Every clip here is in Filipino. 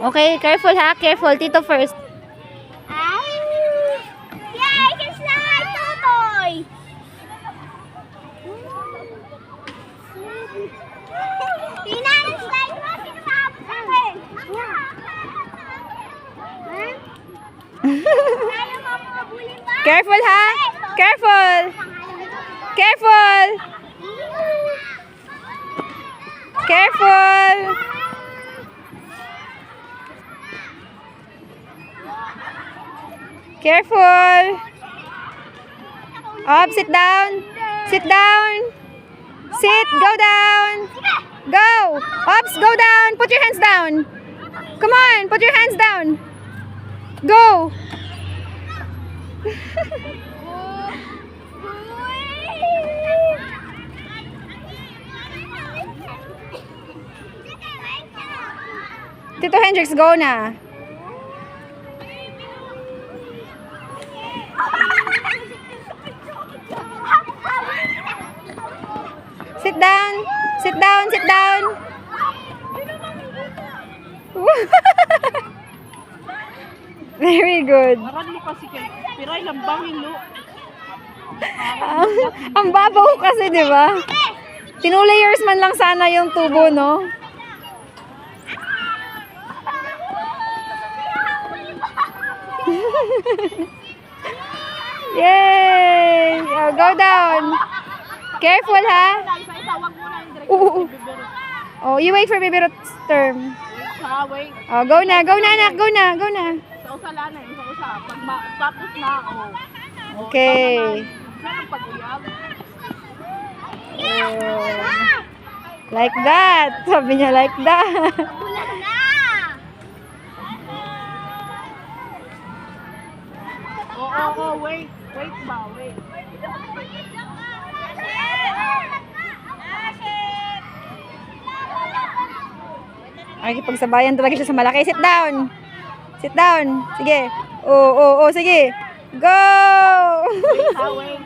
Okay, careful ha. Careful. Tito first. Yeah, I can slide, Totoy! Hinahanap slide mo, sino maabot sa akin? Kaya mo mabuli pa? Careful ha. Careful. Careful. Careful. Careful. Up, sit down. Sit down. Sit, go down. Go. Ups, go down. Put your hands down. Come on, put your hands down. Go. Tito Hendrix, go na. Sit down. Sit down, sit down. Very good. Aran mo kasi kay piray lambangin no. Ang babaw kasi, di ba? 2 layers man lang sana yung tubo, no? Yay! Oh, go down. Careful, ha? Isa-isa wag mo na yung direct. Oo. Oh, you wait for Baby Ruth's turn. Wait. Oh, go na, anak, go na, go na. Sa usa lana, sa usa. Pag tapos na Okay. Meron pag-uyab. Oh. Like that. Sabi niya like that. Bulan na! Oo, wait. Wait ba, wait. Ay, pagsabayan talaga siya sa malaki. Sit down. Sit down. Sige. Oo, sige. Go! Wait.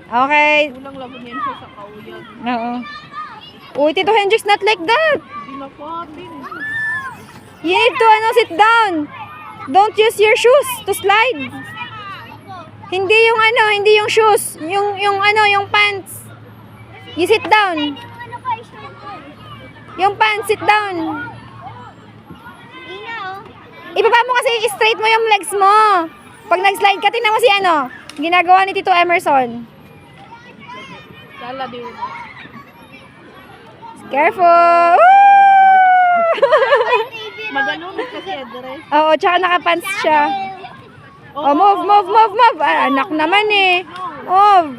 Okay. Ulang laban yan siya sa kauyag. Oo. Uy, Tito Hendrix, not like that. Hindi na kapin. You need to, sit down. Don't use your shoes to slide. Hindi yung hindi yung shoes. Yung pants. You sit down. Yung pants, sit down. Ibaba mo kasi straight mo yung legs mo. Pag nag-slide ka, tingnan mo si ginagawa ni Tito Emerson. Dala din. Careful! Magalunod kasi address. Oo, tsaka nakapants siya. Oh, move. Ah, anak naman eh. Move.